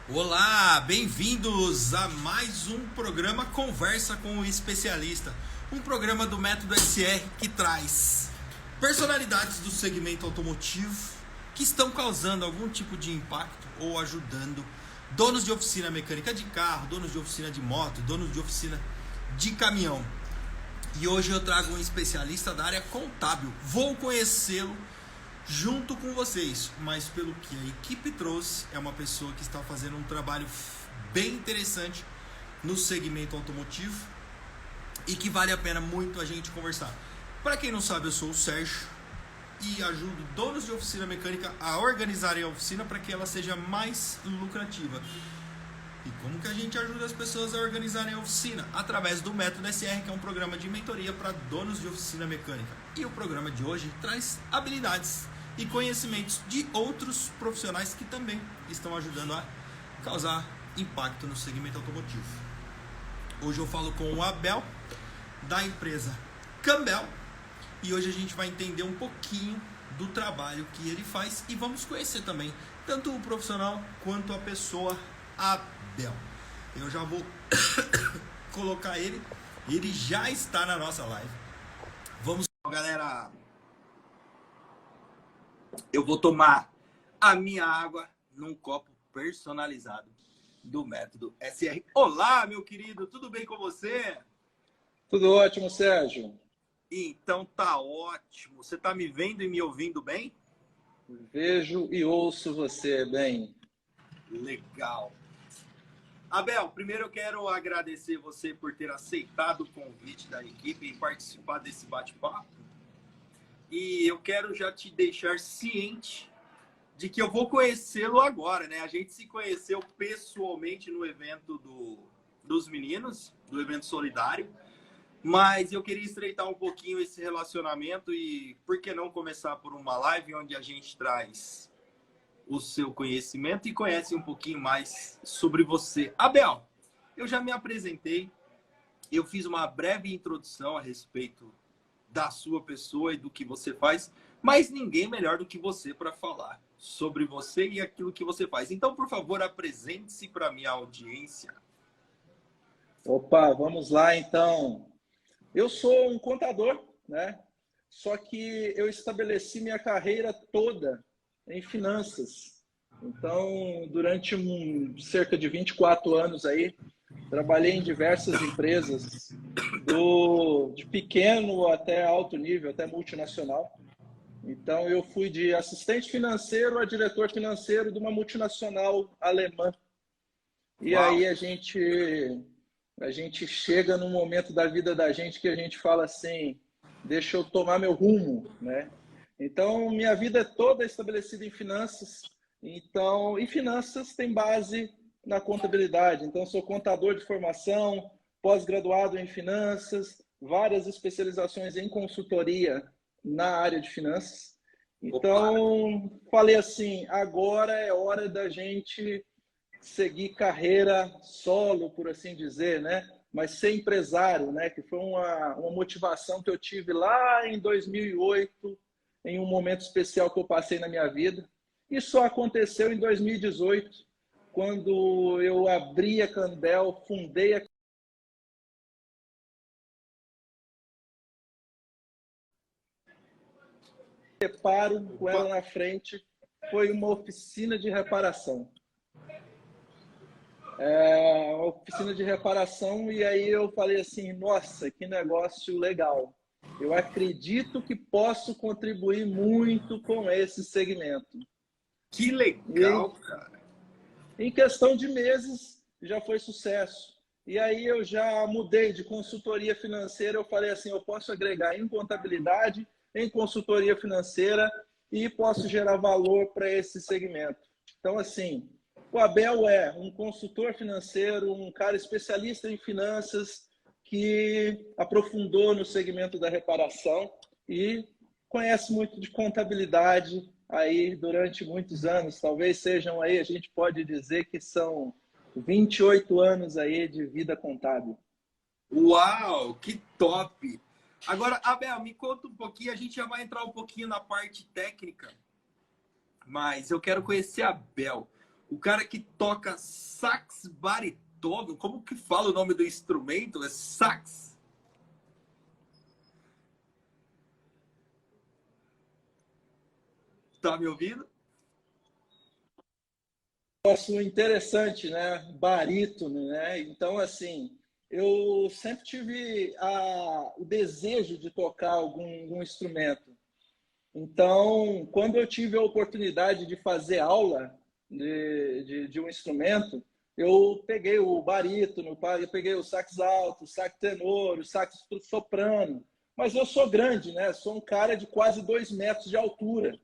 Olá, bem-vindos a mais um programa Conversa com o Especialista, um programa do Método SR que traz personalidades do segmento automotivo que estão causando algum tipo de impacto ou ajudando donos de oficina mecânica de carro, donos de oficina de moto, donos de oficina de caminhão. E hoje eu trago um especialista da área contábil. Vou conhecê-lo junto com vocês, mas pelo que a equipe trouxe, é uma pessoa que está fazendo um trabalho bem interessante no segmento automotivo e que vale a pena muito a gente conversar. Para quem não sabe, eu sou o Sérgio e ajudo donos de oficina mecânica a organizarem a oficina para que ela seja mais lucrativa. E como que a gente ajuda as pessoas a organizarem a oficina? Através do Método SR, que é um programa de mentoria para donos de oficina mecânica. E o programa de hoje traz habilidades e conhecimentos de outros profissionais que também estão ajudando a causar impacto no segmento automotivo. Hoje eu falo com o Abel, da empresa Campbell, e hoje a gente vai entender um pouquinho do trabalho que ele faz e vamos conhecer também tanto o profissional quanto a pessoa Abel. Eu já vou colocar ele já está na nossa live. Vamos, galera. Eu vou tomar a minha água num copo personalizado do Método SR. Olá, meu querido, tudo bem com você? Tudo ótimo, Sérgio. Então tá ótimo. Você tá me vendo e me ouvindo bem? Vejo e ouço você bem. Legal. Abel, primeiro eu quero agradecer você por ter aceitado o convite da equipe e participar desse bate-papo. E eu quero já te deixar ciente de que eu vou conhecê-lo agora, né? A gente se conheceu pessoalmente no evento dos meninos, do evento solidário, mas eu queria estreitar um pouquinho esse relacionamento e por que não começar por uma live onde a gente traz o seu conhecimento e conhece um pouquinho mais sobre você. Abel, eu já me apresentei, eu fiz uma breve introdução a respeito da sua pessoa e do que você faz, mas ninguém melhor do que você para falar sobre você e aquilo que você faz. Então, por favor, apresente-se para a minha audiência. Opa, vamos lá então. Eu sou um contador, né? Só que eu estabeleci minha carreira toda em finanças. Então, durante cerca de 24 anos aí, trabalhei em diversas empresas, de pequeno até alto nível, até multinacional. Então, eu fui de assistente financeiro a diretor financeiro de uma multinacional alemã. E Uau! aí a gente chega num momento da vida da gente que a gente fala assim, deixa eu tomar meu rumo, né? Então, minha vida é toda estabelecida em finanças. Então, e finanças tem base na contabilidade. Então, sou contador de formação, pós-graduado em finanças, várias especializações em consultoria na área de finanças. Opa! Então, falei assim, agora é hora da gente seguir carreira solo, por assim dizer, né? Mas ser empresário, né? Que foi uma motivação que eu tive lá em 2008, em um momento especial que eu passei na minha vida. E só aconteceu em 2018, quando eu abri a Campbell, fundei a Reparo com Opa! ela na frente, foi uma oficina de reparação. Uma oficina de reparação, e aí eu falei assim, nossa, que negócio legal. Eu acredito que posso contribuir muito com esse segmento. Que E legal, cara! em questão de meses já foi sucesso. E aí eu já mudei de consultoria financeira, eu falei assim, eu posso agregar em contabilidade, em consultoria financeira e posso gerar valor para esse segmento. Então, assim, o Abel é um consultor financeiro, um cara especialista em finanças que aprofundou no segmento da reparação e conhece muito de contabilidade aí durante muitos anos. Talvez sejam aí, a gente pode dizer que são 28 anos aí de vida contábil. Uau, que top! Agora, Abel, me conta um pouquinho, a gente já vai entrar um pouquinho na parte técnica, mas eu quero conhecer a Abel. O cara que toca sax baritono, como que fala o nome do instrumento? É sax. Tá me ouvindo? Negócio interessante, né? Barítono, né? Então, assim, eu sempre tive o desejo de tocar algum instrumento. Então, quando eu tive a oportunidade de fazer aula de um instrumento, eu peguei o barítono, eu peguei o sax alto, o sax tenor, o sax soprano. Mas eu sou grande, né? Sou um cara de quase 2 metros de altura.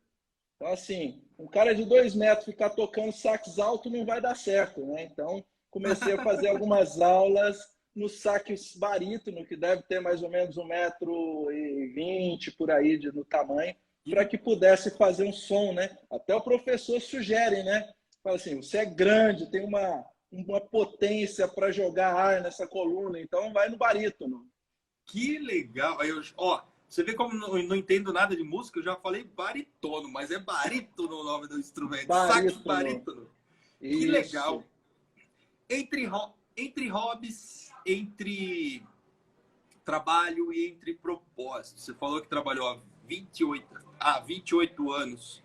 Então, assim, um cara de 2 metros ficar tocando sax alto não vai dar certo, né? Então, comecei a fazer algumas aulas no sax barítono, que deve ter mais ou menos 1,20 m por aí no tamanho, para que pudesse fazer um som, né? Até o professor sugere, né? Fala assim, você é grande, tem uma potência para jogar ar nessa coluna, então vai no barítono. Que legal. Aí eu, ó, você vê como não entendo nada de música, eu já falei baritono, mas é barítono o nome do instrumento. Sax Barítono. barítono. Que legal. Isso. Entre hobbies, entre trabalho e entre propósitos. Você falou que trabalhou há 28 anos,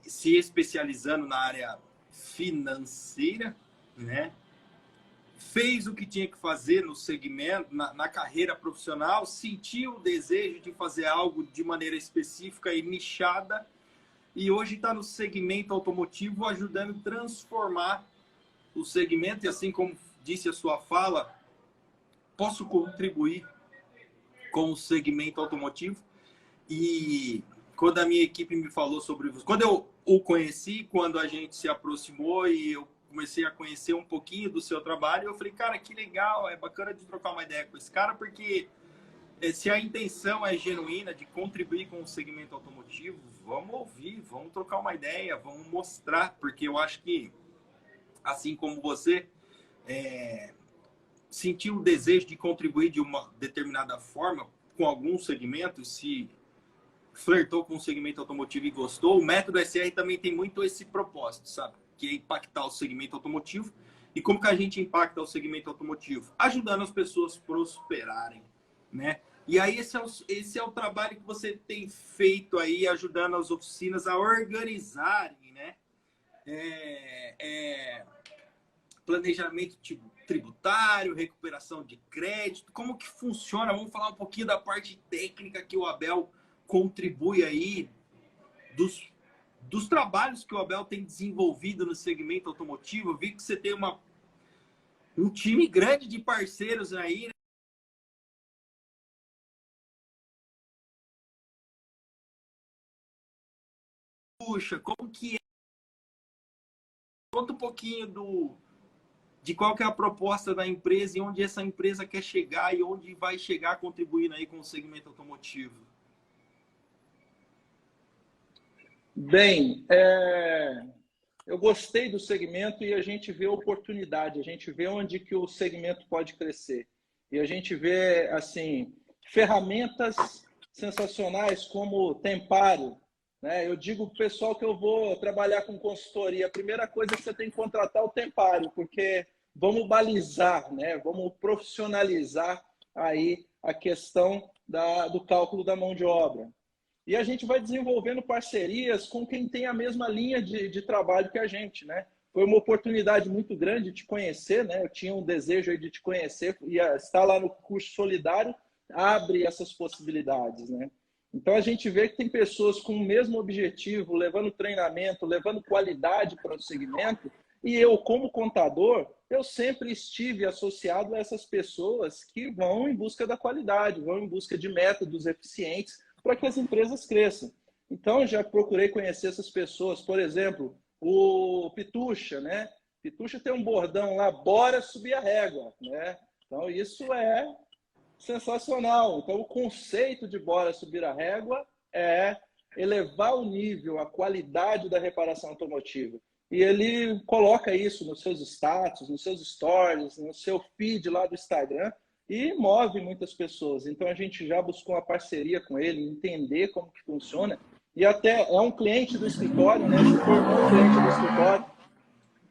se especializando na área financeira, né? Fez o que tinha que fazer no segmento, na carreira profissional, sentiu o desejo de fazer algo de maneira específica e nichada, e hoje está no segmento automotivo ajudando a transformar o segmento, e assim como disse a sua fala, posso contribuir com o segmento automotivo. E quando a minha equipe me falou sobre isso, quando eu o conheci, quando a gente se aproximou e eu comecei a conhecer um pouquinho do seu trabalho, eu falei, cara, que legal, é bacana de trocar uma ideia com esse cara, porque se a intenção é genuína de contribuir com o segmento automotivo, vamos ouvir, vamos trocar uma ideia, vamos mostrar, porque eu acho que, assim como você, sentiu o desejo de contribuir de uma determinada forma com alguns segmentos, se flertou com o segmento automotivo e gostou, o método SR também tem muito esse propósito, sabe? Que é impactar o segmento automotivo. E como que a gente impacta o segmento automotivo? Ajudando as pessoas a prosperarem, né? E aí esse é o trabalho que você tem feito aí, ajudando as oficinas a organizarem, né? Planejamento tributário, recuperação de crédito, como que funciona? Vamos falar um pouquinho da parte técnica que o Abel contribui aí, dos trabalhos que o Abel tem desenvolvido no segmento automotivo. Eu vi que você tem um time grande de parceiros aí, né? Puxa, como que é? Conta um pouquinho de qual que é a proposta da empresa e onde essa empresa quer chegar e onde vai chegar contribuindo aí com o segmento automotivo. Bem, eu gostei do segmento e a gente vê oportunidade, a gente vê onde que o segmento pode crescer. E a gente vê, assim, ferramentas sensacionais como o Temparo, né? Eu digo para o pessoal que eu vou trabalhar com consultoria, a primeira coisa é que você tem que contratar o Temparo, porque vamos balizar, né? Vamos profissionalizar aí a questão do cálculo da mão de obra. E a gente vai desenvolvendo parcerias com quem tem a mesma linha de trabalho que a gente, né? Foi uma oportunidade muito grande de te conhecer, né? Eu tinha um desejo aí de te conhecer e estar lá no curso solidário abre essas possibilidades, né? Então a gente vê que tem pessoas com o mesmo objetivo, levando treinamento, levando qualidade para o segmento. E eu, como contador, eu sempre estive associado a essas pessoas que vão em busca da qualidade, vão em busca de métodos eficientes para que as empresas cresçam. Então, já procurei conhecer essas pessoas. Por exemplo, o Pitucha, né? Pitucha tem um bordão lá, bora subir a régua, né? Então, isso é sensacional. Então, o conceito de bora subir a régua é elevar o nível, a qualidade da reparação automotiva. E ele coloca isso nos seus status, nos seus stories, no seu feed lá do Instagram, e move muitas pessoas. Então a gente já buscou uma parceria com ele, entender como que funciona e até é um cliente do escritório, né? Se tornou um cliente do escritório.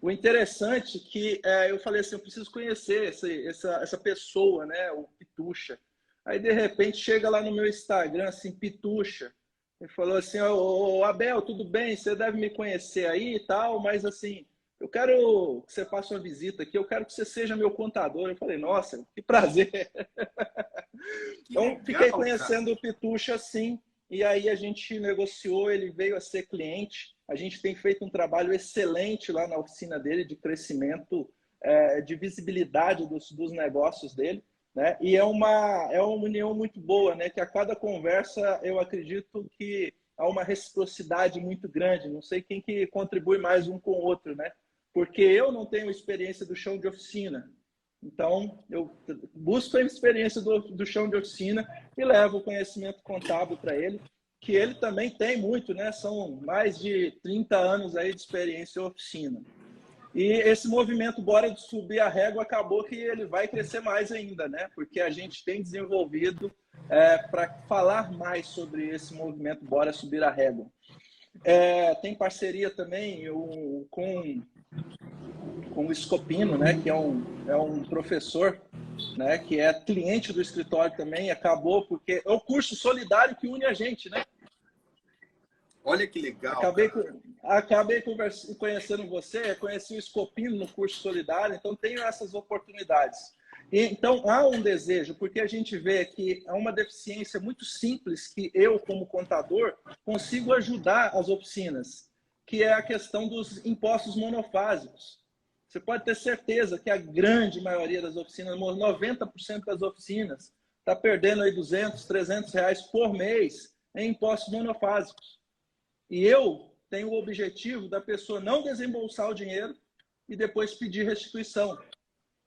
O interessante é que eu falei assim, eu preciso conhecer essa pessoa, né? O Pitucha. Aí, de repente, chega lá no meu Instagram, assim, Pitucha. Ele falou assim, ô, Abel, tudo bem? Você deve me conhecer aí e tal, mas assim, eu quero que você faça uma visita aqui, eu quero que você seja meu contador. Eu falei, nossa, que prazer. Que Então, fiquei legal, cara. conhecendo o Pitucha assim, e aí a gente negociou, ele veio a ser cliente. A gente tem feito um trabalho excelente lá na oficina dele de crescimento, de visibilidade dos negócios dele, né? E é uma união muito boa, né? Que a cada conversa eu acredito que há uma reciprocidade muito grande. Não sei quem que contribui mais um com o outro, né? Porque eu não tenho experiência do chão de oficina. Então, eu busco a experiência do chão de oficina e levo o conhecimento contábil para ele, que ele também tem muito, né? São mais de 30 anos aí de experiência em oficina. E esse movimento Bora Subir a Régua acabou que ele vai crescer mais ainda, né? Porque a gente tem desenvolvido para falar mais sobre esse movimento Bora Subir a Régua. Tem parceria também com o Escopino, né, que é um professor, né, que é cliente do escritório também, acabou porque é o curso solidário que une a gente, né? Olha que legal, Acabei conhecendo você, conheci o Escopino no curso solidário, então tenho essas oportunidades. Então, há um desejo, porque a gente vê que há uma deficiência muito simples que eu, como contador, consigo ajudar as oficinas, que é a questão dos impostos monofásicos. Você pode ter certeza que a grande maioria das oficinas, 90% das oficinas, está perdendo aí 200, 300 reais por mês em impostos monofásicos. E eu tenho o objetivo da pessoa não desembolsar o dinheiro e depois pedir restituição.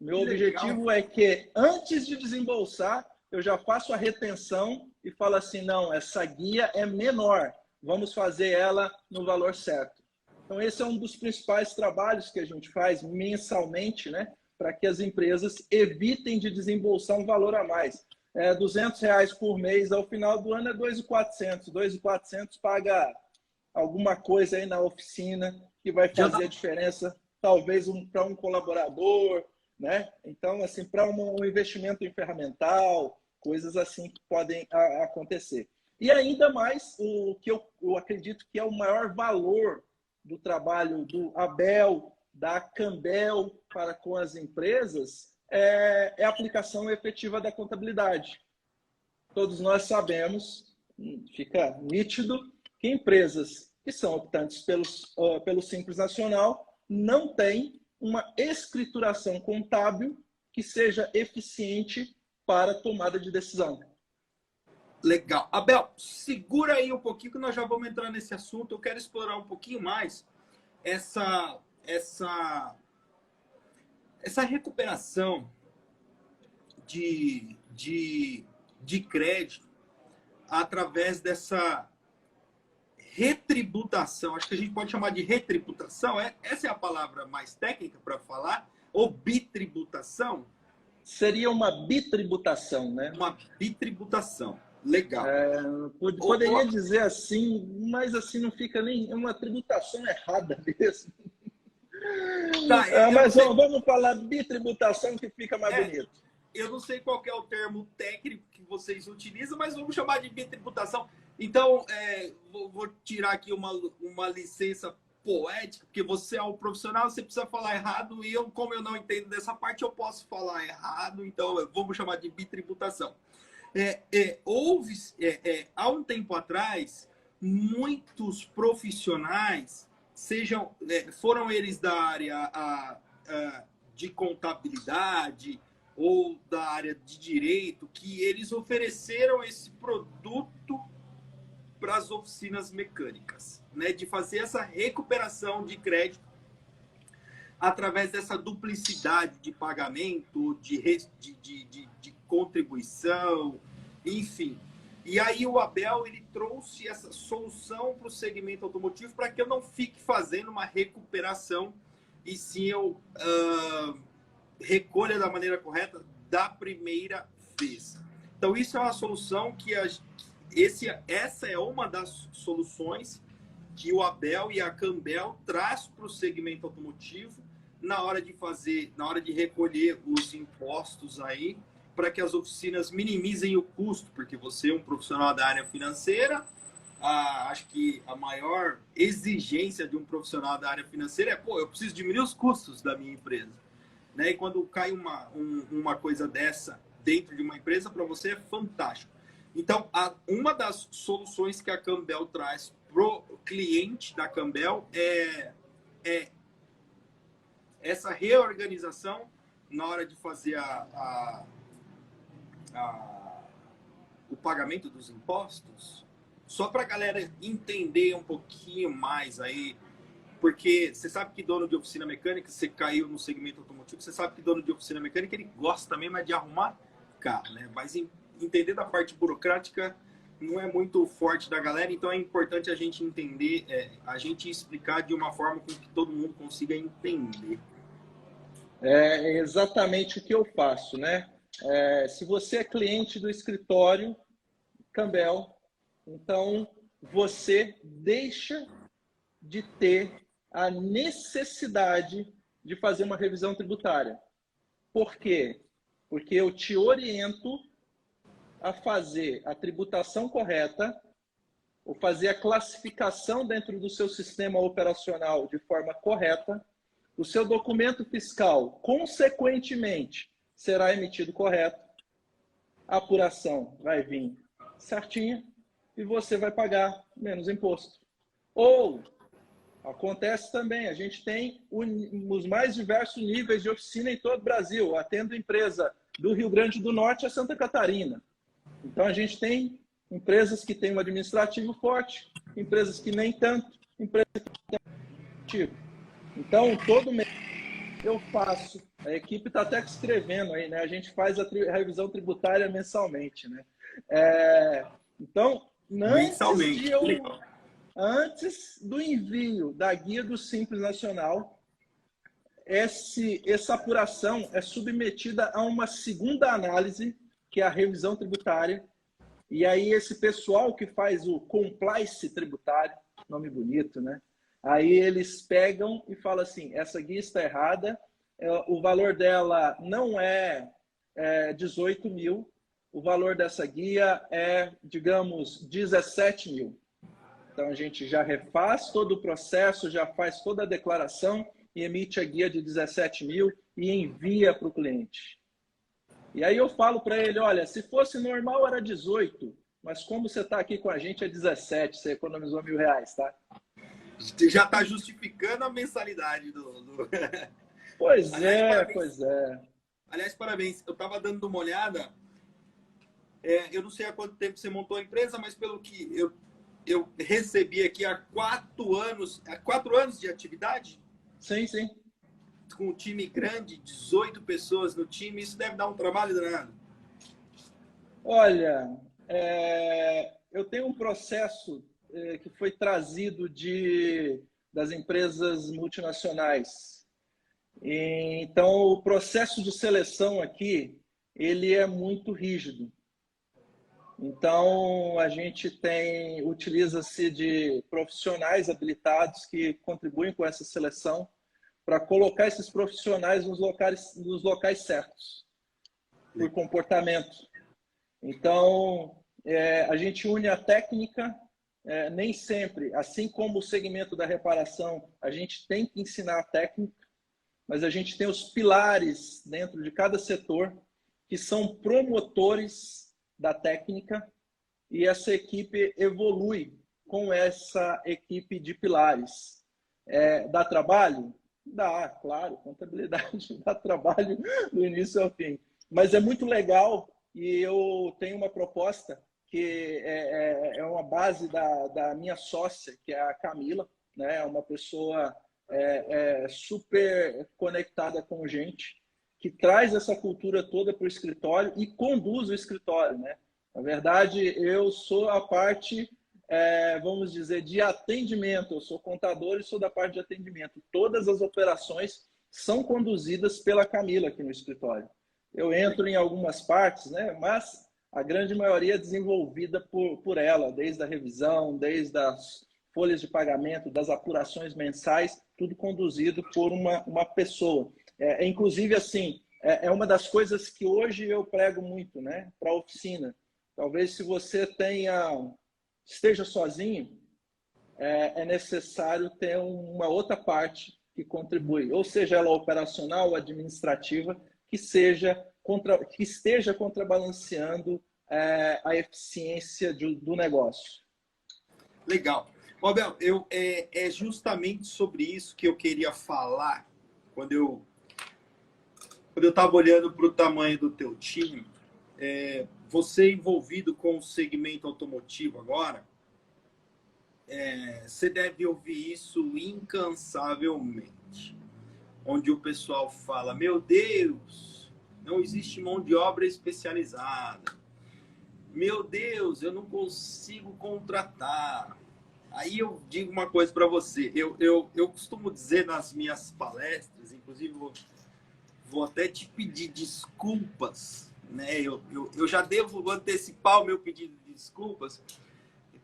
Meu objetivo é que, antes de desembolsar, eu já faço a retenção e falo assim, não, essa guia é menor, vamos fazer ela no valor certo. Então, esse é um dos principais trabalhos que a gente faz mensalmente, né, para que as empresas evitem de desembolsar um valor a mais. R$ 200 por mês, ao final do ano é 2.400. 2.400 paga alguma coisa aí na oficina que vai fazer a diferença, talvez para um colaborador, né? Então, assim, para um investimento em ferramental, coisas assim que podem acontecer. E ainda mais o que eu acredito que é o maior valor do trabalho do Abel, da Cambel para com as empresas, é a aplicação efetiva da contabilidade. Todos nós sabemos, fica nítido, que empresas que são optantes pelo Simples Nacional não têm uma escrituração contábil que seja eficiente para a tomada de decisão. Legal. Abel, segura aí um pouquinho que nós já vamos entrar nesse assunto. Eu quero explorar um pouquinho mais essa recuperação de crédito através dessa retributação. Acho que a gente pode chamar de retributação. Essa é a palavra mais técnica para falar. Ou bitributação? Seria uma bitributação, né? Uma bitributação. Legal. Poderia dizer assim, mas assim não fica nem uma tributação errada mesmo. Tá, mas vamos falar bitributação que fica mais bonito. Eu não sei qual é o termo técnico que vocês utilizam, mas vamos chamar de bitributação. Então, vou tirar aqui uma licença poética, porque você é um profissional, você precisa falar errado, e como eu não entendo dessa parte, eu posso falar errado, então vamos chamar de bitributação. Há um tempo atrás, muitos profissionais, foram eles da área de contabilidade ou da área de direito, que eles ofereceram esse produto para as oficinas mecânicas, né? De fazer essa recuperação de crédito através dessa duplicidade de pagamento, de contribuição, enfim. E aí o Abel ele trouxe essa solução para o segmento automotivo para que eu não fique fazendo uma recuperação e sim eu recolha da maneira correta da primeira vez. Então isso é uma solução que essa é uma das soluções que o Abel e a Campbell traz para o segmento automotivo na hora de recolher os impostos aí, para que as oficinas minimizem o custo, porque você é um profissional da área financeira, acho que a maior exigência de um profissional da área financeira é, eu preciso diminuir os custos da minha empresa. Né? E quando cai uma coisa dessa dentro de uma empresa, para você é fantástico. Então, uma das soluções que a Campbell traz pro cliente da Campbell é essa reorganização na hora de fazer o pagamento dos impostos. Só para a galera entender um pouquinho mais aí, porque você sabe que dono de oficina mecânica, você caiu no segmento automotivo, você sabe que dono de oficina mecânica, ele gosta também mais de arrumar carro, né? Mas entender da parte burocrática não é muito forte da galera, então é importante a gente entender, a gente explicar de uma forma com que todo mundo consiga entender. É exatamente o que eu faço, né? Se você é cliente do escritório Campbell, então você deixa de ter a necessidade de fazer uma revisão tributária. Por quê? Porque eu te oriento a fazer a tributação correta, ou fazer a classificação dentro do seu sistema operacional de forma correta. O seu documento fiscal, consequentemente, será emitido correto. A apuração vai vir certinha e você vai pagar menos imposto. Ou, acontece também, a gente tem os mais diversos níveis de oficina em todo o Brasil. Eu atendo empresa do Rio Grande do Norte a Santa Catarina. Então, a gente tem empresas que têm um administrativo forte, empresas que nem tanto, empresas que têm um administrativo. Então, todo mês eu faço, a equipe está até escrevendo aí, né? A gente faz a revisão tributária mensalmente, né? Então, antes do envio da guia do Simples Nacional, essa apuração é submetida a uma segunda análise, que é a revisão tributária. E aí esse pessoal que faz o compliance tributário, nome bonito, né? Aí eles pegam e falam assim, essa guia está errada, o valor dela não é 18 mil, o valor dessa guia é, digamos, 17 mil. Então a gente já refaz todo o processo, já faz toda a declaração e emite a guia de 17 mil e envia para o cliente. E aí eu falo para ele, olha, se fosse normal era 18, mas como você está aqui com a gente é 17, você economizou R$1.000, tá? Já está justificando a mensalidade do... Pois pois é. Aliás, parabéns. Eu estava dando uma olhada, eu não sei há quanto tempo você montou a empresa, mas pelo que eu recebi aqui há 4 anos de atividade? Sim, sim. Com um time grande, 18 pessoas no time, isso deve dar um trabalho danado. Olha, eu tenho um processo que foi trazido das empresas multinacionais. Então, o processo de seleção aqui, ele é muito rígido. Então, a gente utiliza-se de profissionais habilitados que contribuem com essa seleção para colocar esses profissionais nos locais certos, por comportamento. Então, a gente une a técnica, nem sempre, assim como o segmento da reparação, a gente tem que ensinar a técnica, mas a gente tem os pilares dentro de cada setor que são promotores da técnica e essa equipe evolui com essa equipe de pilares. Dá trabalho? Dá, claro, contabilidade dá trabalho do início ao fim. Mas é muito legal e eu tenho uma proposta que é uma base da minha sócia, que é a Camila, né? É uma pessoa super conectada com gente, que traz essa cultura toda para o escritório e conduz o escritório, né? Na verdade, eu sou a parte, vamos dizer, de atendimento. Eu sou contador e sou da parte de atendimento. Todas as operações são conduzidas pela Camila aqui no escritório. Eu entro em algumas partes, né? Mas a grande maioria é desenvolvida por ela, desde a revisão, desde as folhas de pagamento, das apurações mensais, tudo conduzido por uma pessoa. Inclusive, assim, é uma das coisas que hoje eu prego muito, né, para a oficina. Talvez se você esteja sozinho, é necessário ter uma outra parte que contribui, ou seja ela operacional ou administrativa, que esteja contrabalanceando a eficiência do negócio. Legal. Abel, é justamente sobre isso que eu queria falar quando eu estava olhando para o tamanho do teu time. Você envolvido com o segmento automotivo agora, você deve ouvir isso incansavelmente, onde o pessoal fala, meu Deus, não existe mão de obra especializada. Meu Deus, eu não consigo contratar. Aí eu digo uma coisa para você. Eu costumo dizer nas minhas palestras, inclusive vou até te pedir desculpas, né? Eu já devo antecipar o meu pedido de desculpas,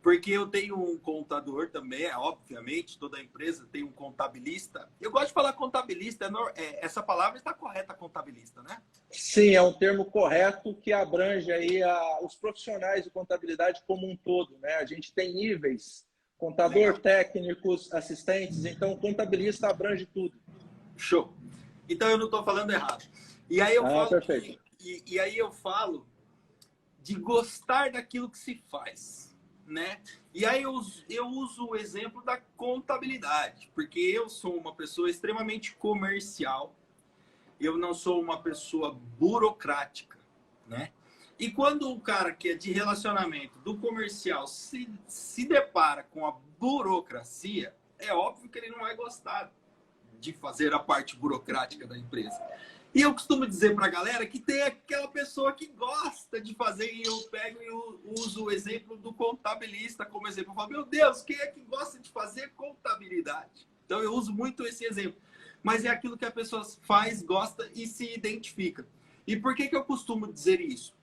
porque eu tenho um contador também, obviamente, toda empresa tem um contabilista. Eu gosto de falar contabilista, essa palavra está correta, contabilista, né? Sim, é um termo correto que abrange aí os profissionais de contabilidade como um todo, né? A gente tem níveis, contador, técnicos, assistentes, então o contabilista abrange tudo. Show. Então eu não estou falando errado. E aí eu falo perfeito. E aí eu falo de gostar daquilo que se faz, né? E aí eu uso o exemplo da contabilidade, porque eu sou uma pessoa extremamente comercial, eu não sou uma pessoa burocrática, né? E quando o cara que é de relacionamento do comercial se depara com a burocracia, é óbvio que ele não vai gostar de fazer a parte burocrática da empresa. E eu costumo dizer para a galera que tem aquela pessoa que gosta de fazer, e eu pego e uso o exemplo do contabilista como exemplo. Eu falo, meu Deus, quem é que gosta de fazer contabilidade? Então eu uso muito esse exemplo. Mas é aquilo que a pessoa faz, gosta e se identifica. E por que eu costumo dizer isso?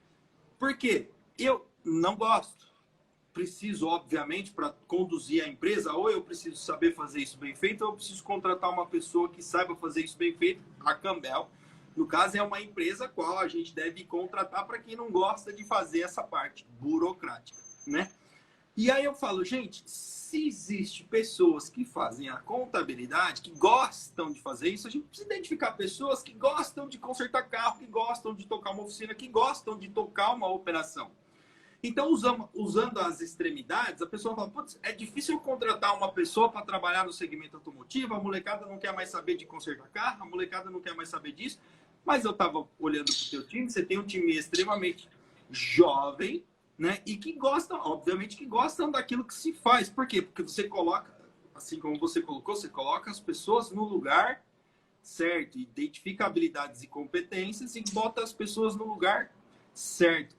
Porque eu não gosto. Preciso, obviamente, para conduzir a empresa, ou eu preciso saber fazer isso bem feito, ou eu preciso contratar uma pessoa que saiba fazer isso bem feito, a Campbell. No caso, é uma empresa a qual a gente deve contratar para quem não gosta de fazer essa parte burocrática, né? E aí eu falo, gente, se existe pessoas que fazem a contabilidade, que gostam de fazer isso, a gente precisa identificar pessoas que gostam de consertar carro, que gostam de tocar uma oficina, que gostam de tocar uma operação. Então, usando as extremidades, a pessoa fala, putz, é difícil eu contratar uma pessoa para trabalhar no segmento automotivo, a molecada não quer mais saber de consertar carro, a molecada não quer mais saber disso. Mas eu estava olhando para o teu time, você tem um time extremamente jovem, né? E que gostam, obviamente, que gostam daquilo que se faz. Por quê? Porque você coloca, assim como você colocou, você coloca as pessoas no lugar certo, identifica habilidades e competências e bota as pessoas no lugar certo.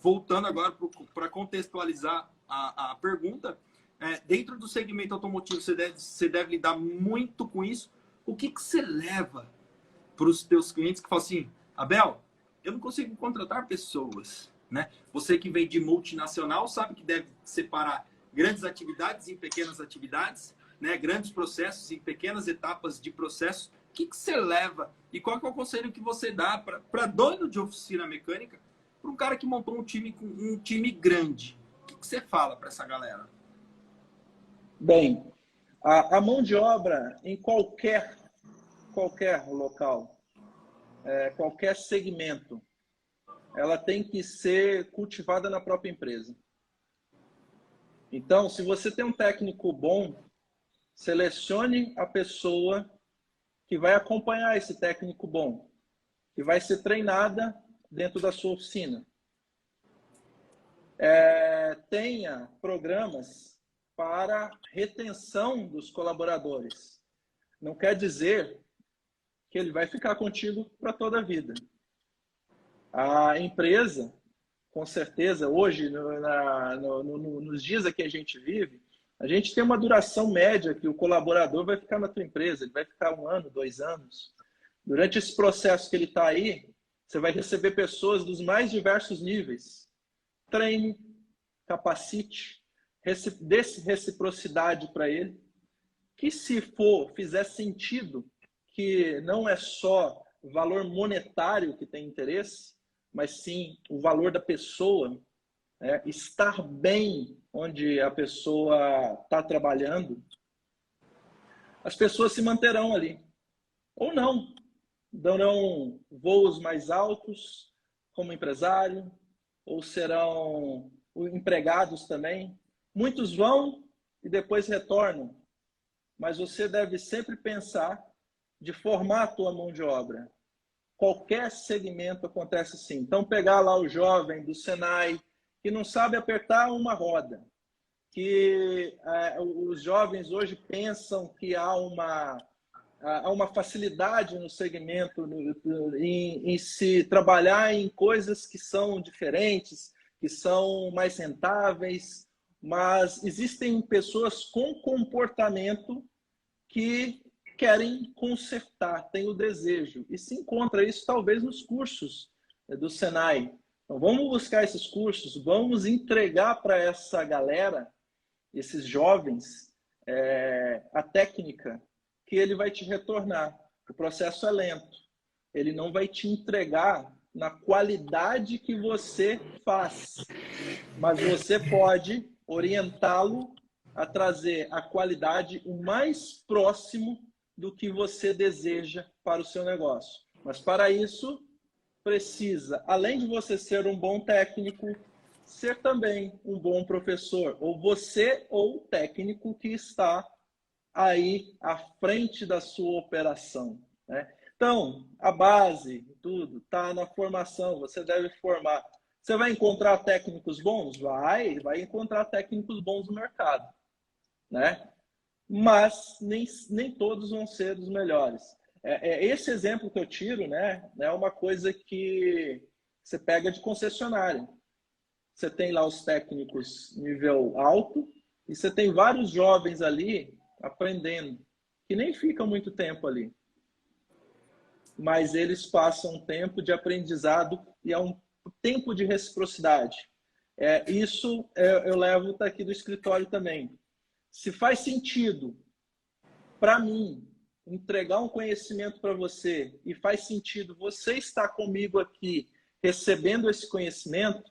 Voltando agora para contextualizar a pergunta, dentro do segmento automotivo você deve lidar muito com isso. O que você leva para os teus clientes que falam assim, Abel, eu não consigo contratar pessoas, né? Você que vem de multinacional sabe que deve separar grandes atividades em pequenas atividades, né? Grandes processos em pequenas etapas de processo. O que você leva e qual que é o conselho que você dá para dono de oficina mecânica, para um cara que montou um time grande? O que você fala para essa galera? Bem, a mão de obra em qualquer local, qualquer segmento, ela tem que ser cultivada na própria empresa. Então, se você tem um técnico bom, selecione a pessoa que vai acompanhar esse técnico bom, que vai ser treinada dentro da sua oficina. Tenha programas para retenção dos colaboradores. Não quer dizer que ele vai ficar contigo para toda a vida. A empresa, com certeza, hoje, nos dias que a gente vive, a gente tem uma duração média que o colaborador vai ficar na tua empresa, ele vai ficar 1 ano, 2 anos. Durante esse processo que ele está aí, Você vai receber pessoas dos mais diversos níveis. Treine, capacite, dê reciprocidade para ele. Que se fizer sentido, que não é só o valor monetário que tem interesse, mas sim o valor da pessoa, estar bem onde a pessoa está trabalhando, as pessoas se manterão ali. Ou não, darão voos mais altos como empresário, ou serão empregados também. Muitos vão e depois retornam, mas você deve sempre pensar de formar a tua mão de obra. Qualquer segmento acontece assim. Então, pegar lá o jovem do Senai, que não sabe apertar uma roda, que os jovens hoje pensam que há uma facilidade no segmento, em se trabalhar em coisas que são diferentes, que são mais rentáveis, mas existem pessoas com comportamento que querem consertar, têm o desejo. E se encontra isso talvez nos cursos do Senai. Então vamos buscar esses cursos, vamos entregar para essa galera, esses jovens, a técnica que ele vai te retornar. O processo é lento. Ele não vai te entregar na qualidade que você faz, mas você pode orientá-lo a trazer a qualidade o mais próximo do que você deseja para o seu negócio. Mas para isso, precisa, além de você ser um bom técnico, ser também um bom professor. Ou você ou o técnico que está aí à frente da sua operação, né? Então, a base, tudo, está na formação. Você deve formar. Você vai encontrar técnicos bons? Vai encontrar técnicos bons no mercado, né? Mas nem todos vão ser os melhores. Esse exemplo que eu tiro, né, é uma coisa que você pega de concessionária. Você tem lá os técnicos nível alto e você tem vários jovens ali aprendendo, que nem ficam muito tempo ali. Mas eles passam um tempo de aprendizado e é um tempo de reciprocidade. Isso eu levo daqui do escritório também. Se faz sentido para mim entregar um conhecimento para você e faz sentido você estar comigo aqui recebendo esse conhecimento,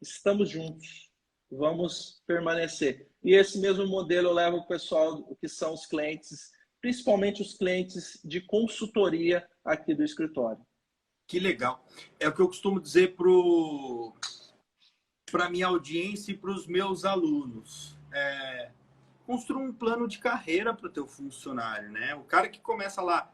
estamos juntos, vamos permanecer. E esse mesmo modelo eu levo para o pessoal que são os clientes, principalmente os clientes de consultoria aqui do escritório. Que legal. É o que eu costumo dizer para a minha audiência e para os meus alunos. Construa um plano de carreira para o teu funcionário, né? O cara que começa lá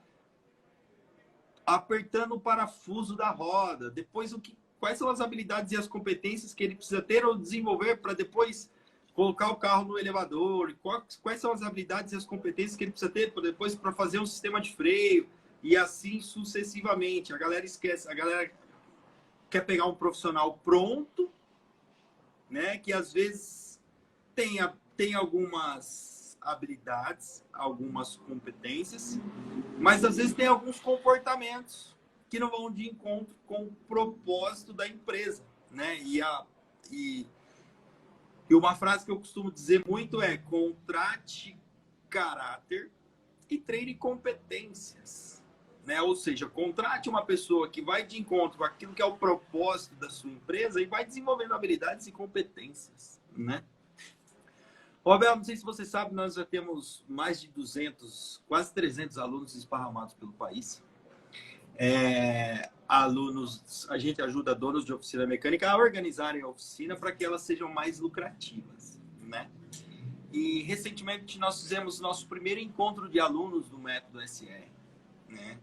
apertando o parafuso da roda, depois quais são as habilidades e as competências que ele precisa ter ou desenvolver para depois colocar o carro no elevador, quais são as habilidades e as competências que ele precisa ter depois para fazer um sistema de freio e assim sucessivamente. A galera esquece, a galera quer pegar um profissional pronto, né? Que às vezes tem algumas habilidades, algumas competências, mas às vezes tem alguns comportamentos que não vão de encontro com o propósito da empresa, né? E uma frase que eu costumo dizer muito é: contrate caráter e treine competências, né? Ou seja, contrate uma pessoa que vai de encontro com aquilo que é o propósito da sua empresa e vai desenvolvendo habilidades e competências, né? Roberto, não sei se você sabe, nós já temos mais de 200, quase 300 alunos esparramados pelo país. Alunos, a gente ajuda donos de oficina mecânica a organizarem a oficina para que elas sejam mais lucrativas, né? E recentemente nós fizemos nosso primeiro encontro de alunos do Método SR, né?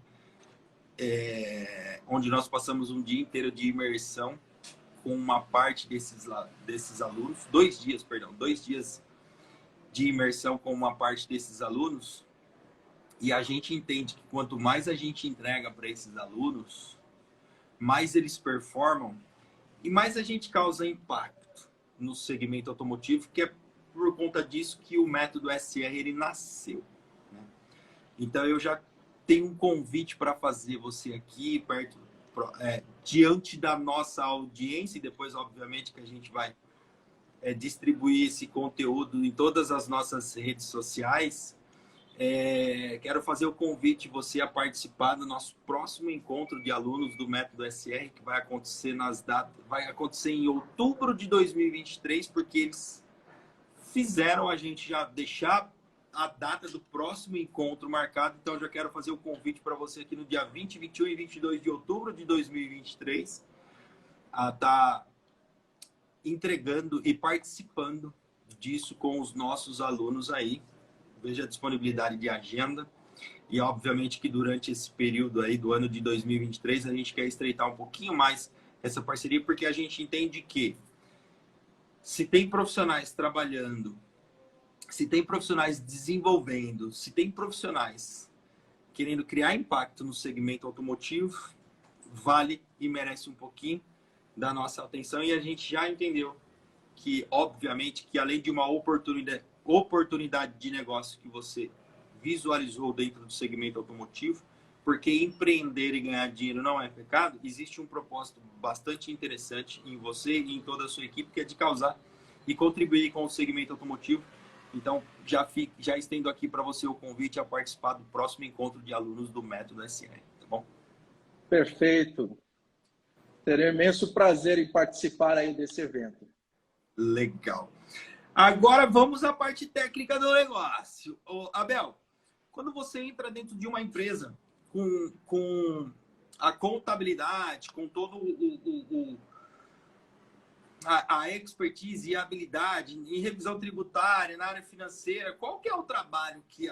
Onde nós passamos um dia inteiro de imersão com uma parte desses alunos, 2 dias de imersão com uma parte desses alunos. E a gente entende que quanto mais a gente entrega para esses alunos, mais eles performam e mais a gente causa impacto no segmento automotivo, que é por conta disso que o Método SR ele nasceu, né? Então eu já tenho um convite para fazer você aqui perto diante da nossa audiência, e depois, obviamente, que a gente vai distribuir esse conteúdo em todas as nossas redes sociais. Quero fazer o convite você a participar do nosso próximo encontro de alunos do Método SR, que vai acontecer em outubro de 2023, porque eles fizeram a gente já deixar a data do próximo encontro marcado. Então, eu já quero fazer o convite para você aqui no dia 20, 21 e 22 de outubro de 2023 a estar entregando e participando disso com os nossos alunos aí. Veja a disponibilidade de agenda. E, obviamente, que durante esse período aí do ano de 2023, a gente quer estreitar um pouquinho mais essa parceria, porque a gente entende que se tem profissionais trabalhando, se tem profissionais desenvolvendo, se tem profissionais querendo criar impacto no segmento automotivo, vale e merece um pouquinho da nossa atenção. E a gente já entendeu que, obviamente, que além de uma oportunidade de negócio que você visualizou dentro do segmento automotivo, porque empreender e ganhar dinheiro não é pecado, existe um propósito bastante interessante em você e em toda a sua equipe, que é de causar e contribuir com o segmento automotivo. Então, já estendo aqui para você o convite a participar do próximo encontro de alunos do Método SR, tá bom? Perfeito. Terei imenso prazer em participar aí desse evento. Legal. Agora vamos à parte técnica do negócio. Abel, quando você entra dentro de uma empresa com a contabilidade, com todo a expertise e a habilidade em revisão tributária, na área financeira, qual que é o trabalho que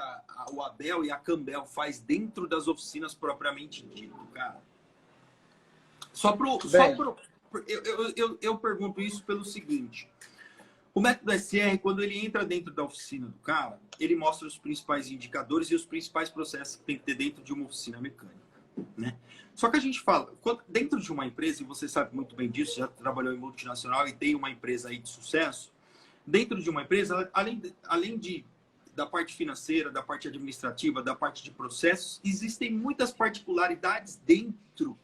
o Abel e a Campbell faz dentro das oficinas propriamente dito, cara? Eu pergunto isso pelo seguinte: o Método SR, quando ele entra dentro da oficina do cara, ele mostra os principais indicadores e os principais processos que tem que ter dentro de uma oficina mecânica, né? Só que a gente fala, dentro de uma empresa, e você sabe muito bem disso, já trabalhou em multinacional e tem uma empresa aí de sucesso, dentro de uma empresa, além da parte financeira, da parte administrativa, da parte de processos, existem muitas particularidades dentro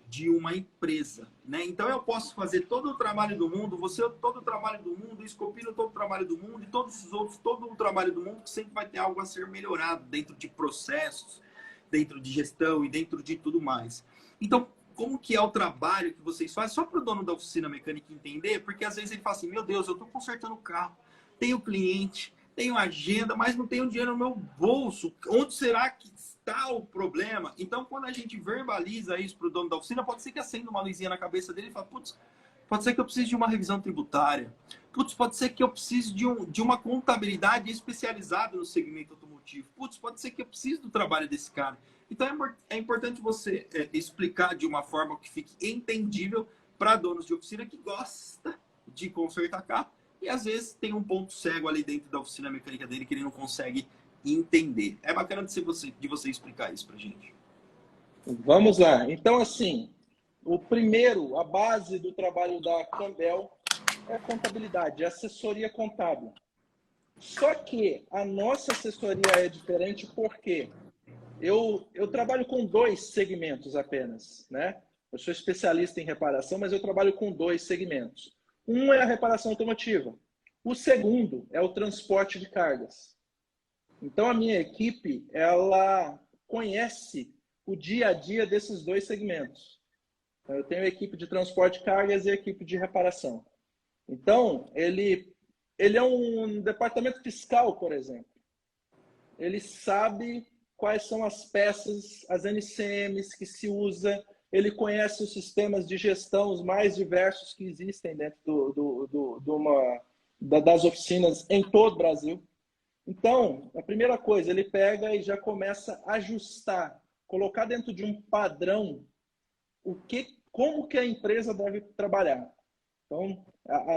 de uma empresa, né? Então eu posso fazer todo o trabalho do mundo, você todo o trabalho do mundo, o Escopino todo o trabalho do mundo, e todos os outros todo o trabalho do mundo, que sempre vai ter algo a ser melhorado dentro de processos, dentro de gestão e dentro de tudo mais. Então, como que é o trabalho que vocês fazem? Só para o dono da oficina mecânica entender, porque às vezes ele fala assim: meu Deus, eu estou consertando o carro, tenho cliente, tenho agenda, mas não tenho dinheiro no meu bolso. Onde será que está o problema? Então, quando a gente verbaliza isso para o dono da oficina, pode ser que acenda uma luzinha na cabeça dele e fala: putz, pode ser que eu precise de uma revisão tributária. Putz, pode ser que eu precise de uma contabilidade especializada no segmento automotivo. Putz, pode ser que eu precise do trabalho desse cara. Então, é importante você explicar de uma forma que fique entendível para donos de oficina que gosta de consertar carro e, às vezes, tem um ponto cego ali dentro da oficina mecânica dele que ele não consegue entender. É bacana de você explicar isso para gente. Vamos lá. Então, assim, a base do trabalho da Campbell é a contabilidade, a assessoria contábil. Só que a nossa assessoria é diferente porque eu trabalho com 2 segmentos apenas, né? Eu sou especialista em reparação, mas eu trabalho com 2 segmentos. Um é a reparação automotiva. O segundo é o transporte de cargas. Então, a minha equipe, ela conhece o dia a dia desses 2 segmentos. Eu tenho a equipe de transporte de cargas e a equipe de reparação. Então, ele é um departamento fiscal, por exemplo. Ele sabe quais são as peças, as NCMs que se usa, ele conhece os sistemas de gestão, os mais diversos que existem dentro das oficinas em todo o Brasil. Então, a primeira coisa, ele pega e já começa a ajustar, colocar dentro de um padrão como que a empresa deve trabalhar. Então,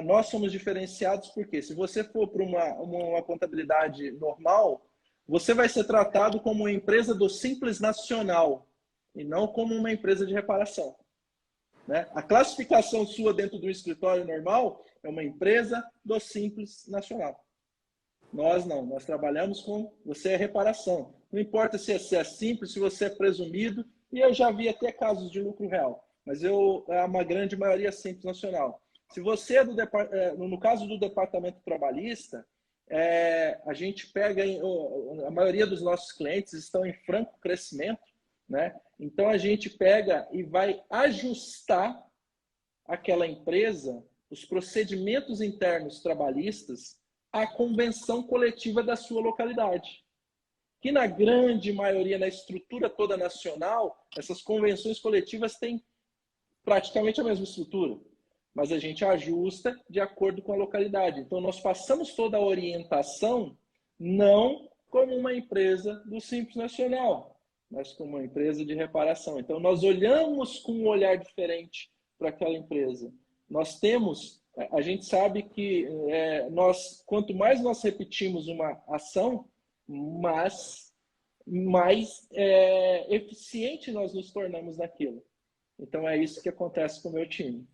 nós somos diferenciados porque se você for para uma contabilidade normal, você vai ser tratado como uma empresa do Simples Nacional e não como uma empresa de reparação, né? A classificação sua dentro do escritório normal é uma empresa do Simples Nacional. Nós não, nós trabalhamos com você é reparação. Não importa se é simples, se você é presumido, E eu já vi até casos de lucro real, mas uma grande maioria simples nacional. Se você no caso do departamento trabalhista, a gente pega, a maioria dos nossos clientes estão em franco crescimento, né? Então a gente pega e vai ajustar aquela empresa, os procedimentos internos trabalhistas, à convenção coletiva da sua localidade. Que na grande maioria, na estrutura toda nacional, essas convenções coletivas têm praticamente a mesma estrutura, mas a gente ajusta de acordo com a localidade. Então, nós passamos toda a orientação não como uma empresa do Simples Nacional, mas como uma empresa de reparação. Então, nós olhamos com um olhar diferente para aquela empresa. A gente sabe que quanto mais nós repetimos uma ação, mais eficiente nós nos tornamos naquilo. Então, é isso que acontece com o meu time.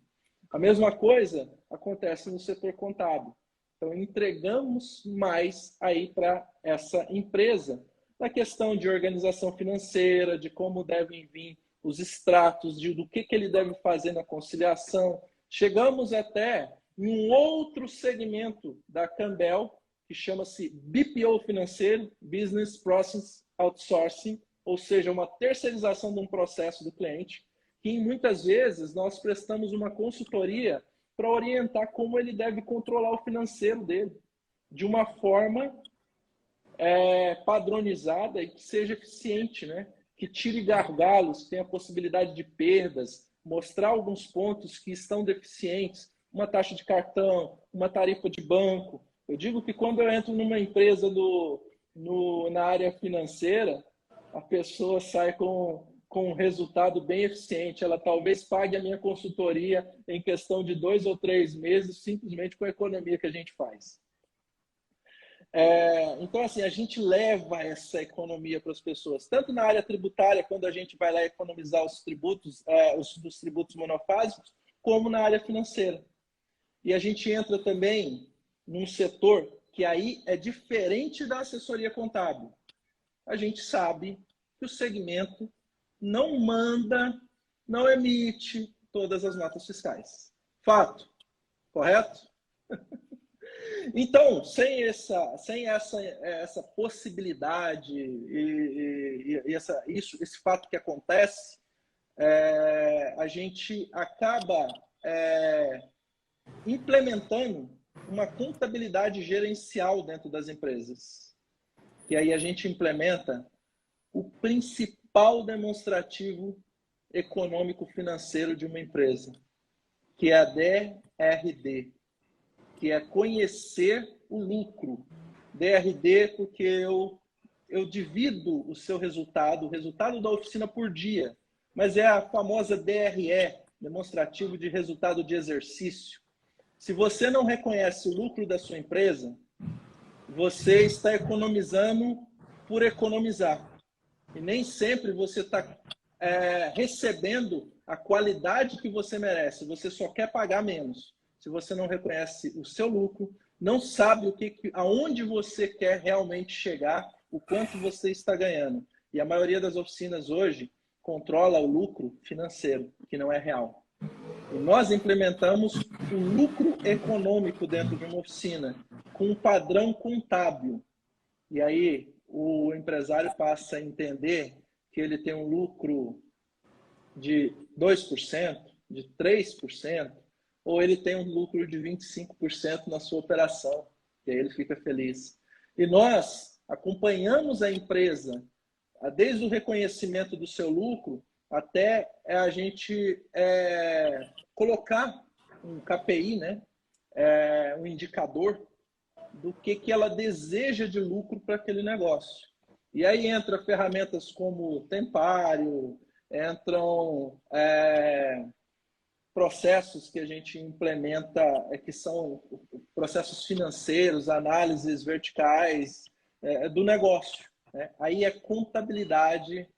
A mesma coisa acontece no setor contábil. Então, entregamos mais aí para essa empresa na questão de organização financeira, de como devem vir os extratos, do que ele deve fazer na conciliação. Chegamos até em um outro segmento da Cambel, que chama-se BPO financeiro, Business Process Outsourcing, ou seja, uma terceirização de um processo do cliente, que muitas vezes nós prestamos uma consultoria para orientar como ele deve controlar o financeiro dele, de uma forma padronizada e que seja eficiente, né? Que tire gargalos, que tenha possibilidade de perdas, mostrar alguns pontos que estão deficientes, uma taxa de cartão, uma tarifa de banco. Eu digo que quando eu entro numa empresa na área financeira, a pessoa sai com um resultado bem eficiente. Ela talvez pague a minha consultoria em questão de 2 ou 3 meses, simplesmente com a economia que a gente faz. Então, assim, a gente leva essa economia para as pessoas, tanto na área tributária, quando a gente vai lá economizar os tributos, dos tributos monofásicos, como na área financeira. E a gente entra também num setor que aí é diferente da assessoria contábil. A gente sabe que o segmento não manda, não emite todas as notas fiscais. Fato, correto? Então, sem essa possibilidade e esse fato que acontece, a gente acaba implementando uma contabilidade gerencial dentro das empresas. E aí a gente implementa o principal demonstrativo econômico-financeiro de uma empresa, que é a DRD, que é conhecer o lucro. DRD porque eu divido o seu resultado, o resultado da oficina por dia, mas é a famosa DRE, demonstrativo de resultado de exercício. Se você não reconhece o lucro da sua empresa, você está economizando por economizar. E nem sempre você está recebendo a qualidade que você merece. Você só quer pagar menos. Se você não reconhece o seu lucro, não sabe aonde você quer realmente chegar, o quanto você está ganhando. E a maioria das oficinas hoje controla o lucro financeiro, que não é real. E nós implementamos o lucro econômico dentro de uma oficina, com um padrão contábil. E aí o empresário passa a entender que ele tem um lucro de 2%, de 3%, ou ele tem um lucro de 25% na sua operação. E aí ele fica feliz. E nós acompanhamos a empresa desde o reconhecimento do seu lucro até a gente colocar um KPI, né? Um indicador do que ela deseja de lucro para aquele negócio. E aí entra ferramentas como Tempário, entram processos que a gente implementa, que são processos financeiros, análises verticais do negócio, né? Aí é contabilidade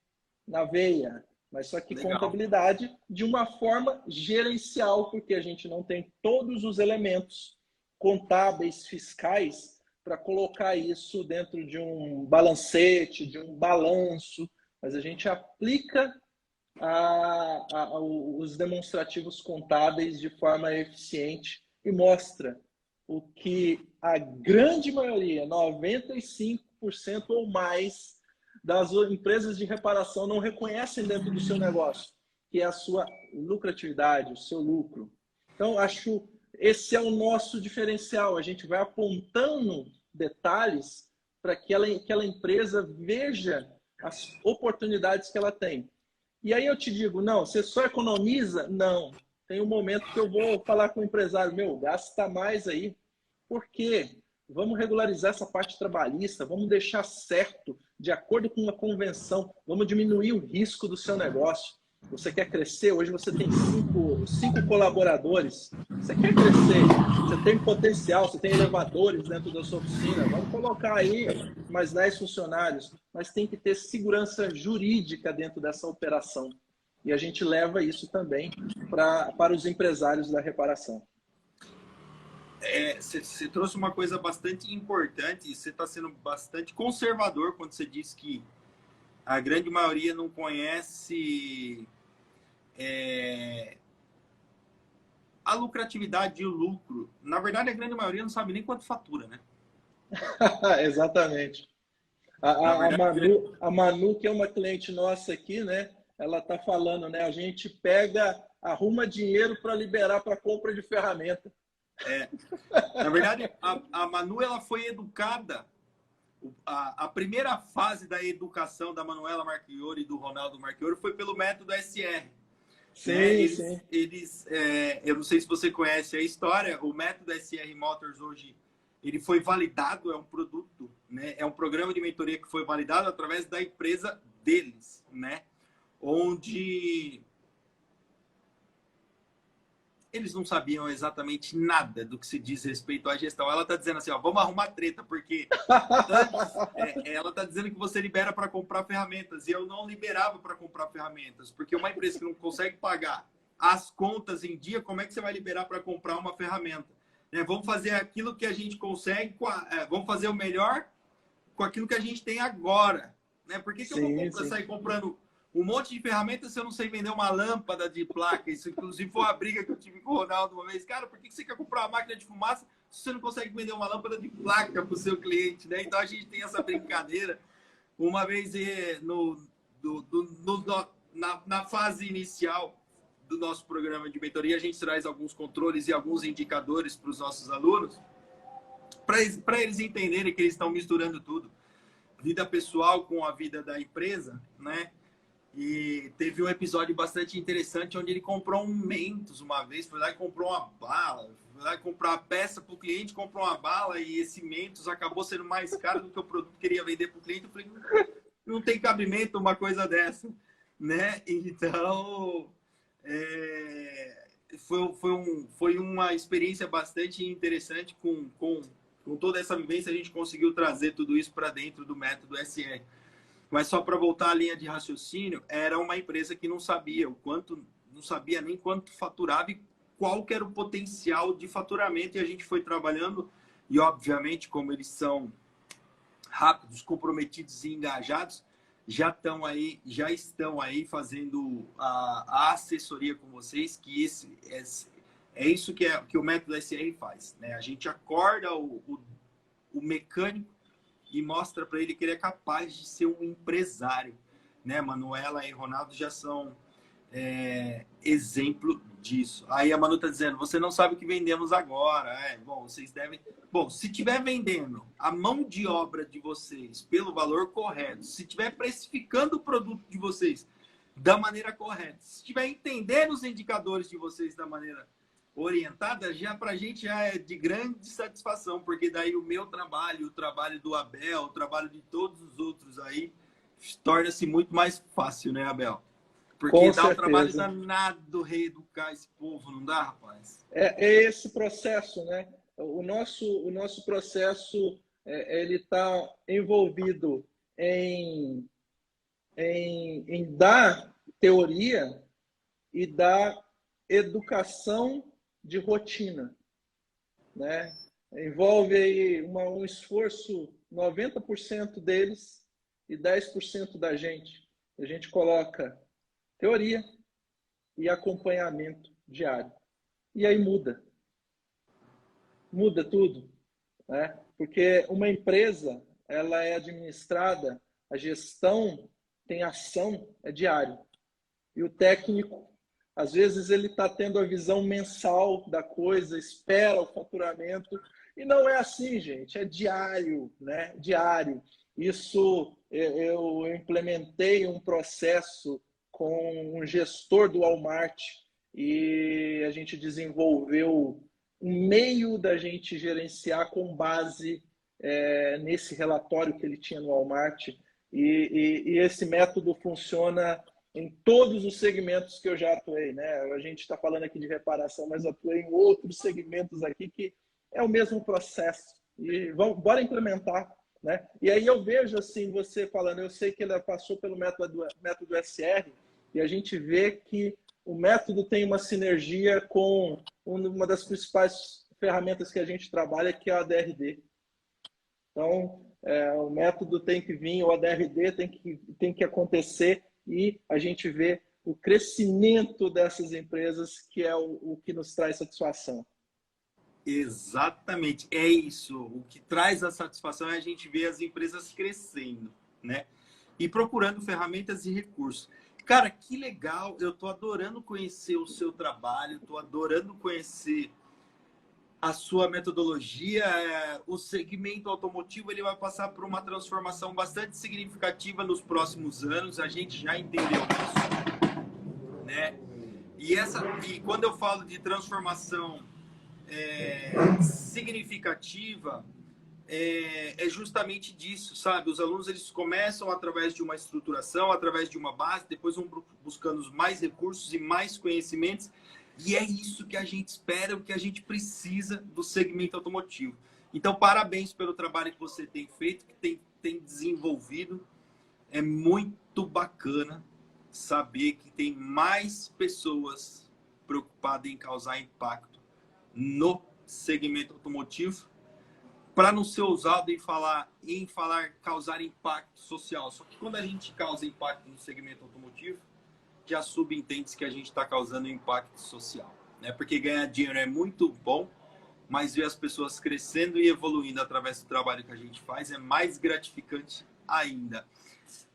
na veia, mas só que legal. Contabilidade de uma forma gerencial, porque a gente não tem todos os elementos contábeis, fiscais, para colocar isso dentro de um balancete, de um balanço, mas a gente aplica os demonstrativos contábeis de forma eficiente e mostra o que a grande maioria, 95% ou mais das empresas de reparação não reconhecem dentro do seu negócio, que é a sua lucratividade, o seu lucro. Então, acho esse é o nosso diferencial. A gente vai apontando detalhes para que aquela empresa veja as oportunidades que ela tem. E aí eu te digo, não, você só economiza? Não. Tem um momento que eu vou falar com o empresário, meu, gasta mais aí. Por quê? Vamos regularizar essa parte trabalhista, vamos deixar certo, de acordo com uma convenção, vamos diminuir o risco do seu negócio. Você quer crescer? Hoje você tem cinco colaboradores. Você quer crescer? Você tem potencial, você tem elevadores dentro da sua oficina. Vamos colocar aí mais 10 funcionários. Mas tem que ter segurança jurídica dentro dessa operação. E a gente leva isso também para os empresários da reparação. Você trouxe uma coisa bastante importante. Você está sendo bastante conservador quando você diz que a grande maioria não conhece a lucratividade e o lucro. Na verdade, a grande maioria não sabe nem quanto fatura, né? Exatamente. A Manu, que é uma cliente nossa aqui, né? Ela está falando, né? A gente arruma dinheiro para liberar para compra de ferramenta. Na verdade, a Manu, ela foi educada. A primeira fase da educação da Manuela Marchiori e do Ronaldo Marchiori foi pelo método SR. Sim, sim. Eu não sei se você conhece a história, o método SR Motors hoje ele foi validado, é um produto, né? É um programa de mentoria que foi validado através da empresa deles, né? Onde eles não sabiam exatamente nada do que se diz respeito à gestão. Ela está dizendo assim, ó, vamos arrumar treta, porque antes, ela está dizendo que você libera para comprar ferramentas, e eu não liberava para comprar ferramentas, porque uma empresa que não consegue pagar as contas em dia, como é que você vai liberar para comprar uma ferramenta? Vamos fazer aquilo que a gente consegue, vamos fazer o melhor com aquilo que a gente tem agora. Por que eu vou sair comprando um monte de ferramentas se eu não sei vender uma lâmpada de placa? Isso, inclusive, foi uma briga que eu tive com o Ronaldo uma vez. Cara, por que você quer comprar uma máquina de fumaça se você não consegue vender uma lâmpada de placa para o seu cliente, né? Então, a gente tem essa brincadeira. Uma vez, na fase inicial do nosso programa de mentoria, a gente traz alguns controles e alguns indicadores para os nossos alunos, para eles entenderem que eles estão misturando tudo. Vida pessoal com a vida da empresa, né? E teve um episódio bastante interessante onde ele comprou um Mentos uma vez, foi lá e comprou uma bala, foi lá e comprar a peça para o cliente, comprou uma bala e esse Mentos acabou sendo mais caro do que o produto que queria vender para o cliente. Eu falei, não tem cabimento uma coisa dessa, né? Então, foi uma experiência bastante interessante com toda essa vivência. A gente conseguiu trazer tudo isso para dentro do método SR. Mas só para voltar à linha de raciocínio, era uma empresa que não sabia não sabia nem quanto faturava e qual que era o potencial de faturamento. E a gente foi trabalhando, e obviamente, como eles são rápidos, comprometidos e engajados, já estão aí fazendo a assessoria com vocês, que é isso que o método SR faz, né? A gente acorda o mecânico e mostra para ele que ele é capaz de ser um empresário, né? Manuela e Ronaldo já são exemplo disso. Aí a Manu está dizendo, você não sabe o que vendemos agora. Vocês devem... Bom, se estiver vendendo a mão de obra de vocês pelo valor correto, se estiver precificando o produto de vocês da maneira correta, se estiver entendendo os indicadores de vocês da maneira orientada, já para a gente já é de grande satisfação, porque daí o meu trabalho, o trabalho do Abel, o trabalho de todos os outros aí, torna-se muito mais fácil, né, Abel? Porque dá um trabalho danado reeducar esse povo, não dá, rapaz? É esse processo, né? O nosso processo, ele está envolvido em dar teoria e dar educação de rotina, né? Envolve aí um esforço 90% deles e 10% da gente. A gente coloca teoria e acompanhamento diário. E aí muda tudo, né? Porque uma empresa, ela é administrada, a gestão tem ação, é diário. E o técnico, às vezes, ele está tendo a visão mensal da coisa, espera o faturamento, e não é assim, gente, é diário, né? Diário. Isso, eu implementei um processo com um gestor do Walmart e a gente desenvolveu um meio da gente gerenciar com base nesse relatório que ele tinha no Walmart. E esse método funciona em todos os segmentos que eu já atuei, né? A gente está falando aqui de reparação, mas atuei em outros segmentos aqui que é o mesmo processo. E bora implementar, né? E aí eu vejo assim, você falando, eu sei que ele passou pelo método SR, e a gente vê que o método tem uma sinergia com uma das principais ferramentas que a gente trabalha, que é a ADRD. Então, o método tem que vir, o ADRD tem que acontecer, e a gente vê o crescimento dessas empresas, que é o que nos traz satisfação. Exatamente, é isso. O que traz a satisfação é a gente ver as empresas crescendo, né? E procurando ferramentas e recursos. Cara, que legal! Eu tô adorando conhecer o seu trabalho, tô adorando conhecer a sua metodologia. O segmento automotivo ele vai passar por uma transformação bastante significativa nos próximos anos. A gente já entendeu isso, né? E quando eu falo de transformação significativa, é justamente disso, sabe? Os alunos eles começam através de uma estruturação, através de uma base, depois vão buscando mais recursos e mais conhecimentos, e é isso que a gente espera, o que a gente precisa do segmento automotivo. Então, parabéns pelo trabalho que você tem feito, que tem desenvolvido. É muito bacana saber que tem mais pessoas preocupadas em causar impacto no segmento automotivo, para não ser usado em falar causar impacto social. Só que quando a gente causa impacto no segmento automotivo, já subentende-se que a gente está causando impacto social, né? Porque ganhar dinheiro é muito bom, mas ver as pessoas crescendo e evoluindo através do trabalho que a gente faz é mais gratificante ainda.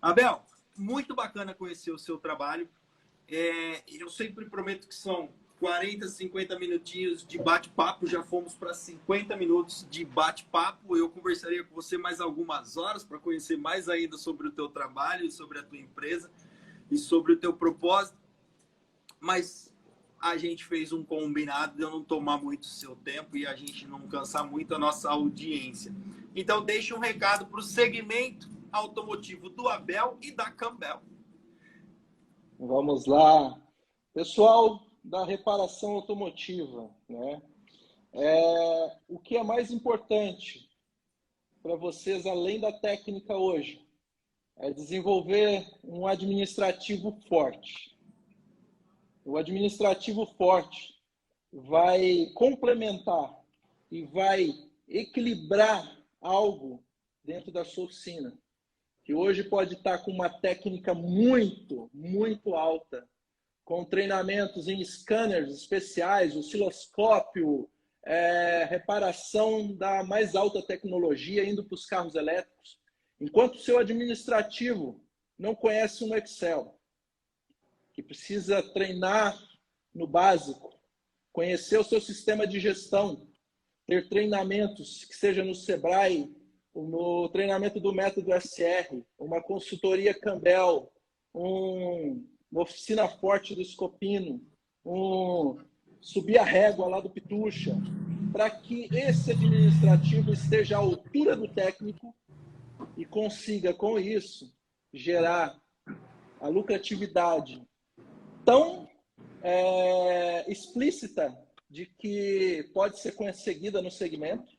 Abel, muito bacana conhecer o seu trabalho. Eu sempre prometo que são 40, 50 minutinhos de bate-papo, já fomos para 50 minutos de bate-papo. Eu conversaria com você mais algumas horas para conhecer mais ainda sobre o teu trabalho, sobre a tua empresa e sobre o teu propósito. Mas a gente fez um combinado de eu não tomar muito seu tempo e a gente não cansar muito a nossa audiência. Então, deixe um recado para o segmento automotivo do Abel e da Campbell. Vamos lá. Pessoal da reparação automotiva, né? O que é mais importante para vocês, além da técnica hoje, é desenvolver um administrativo forte. O administrativo forte vai complementar e vai equilibrar algo dentro da sua oficina, que hoje pode estar com uma técnica muito, muito alta, com treinamentos em scanners especiais, osciloscópio, reparação da mais alta tecnologia, indo para os carros elétricos. Enquanto o seu administrativo não conhece um Excel, que precisa treinar no básico, conhecer o seu sistema de gestão, ter treinamentos, que seja no Sebrae, no treinamento do método SR, uma consultoria Campbell, uma oficina forte do Scopino, subir a régua lá do Pitucha, para que esse administrativo esteja à altura do técnico e consiga, com isso, gerar a lucratividade tão explícita de que pode ser conseguida no segmento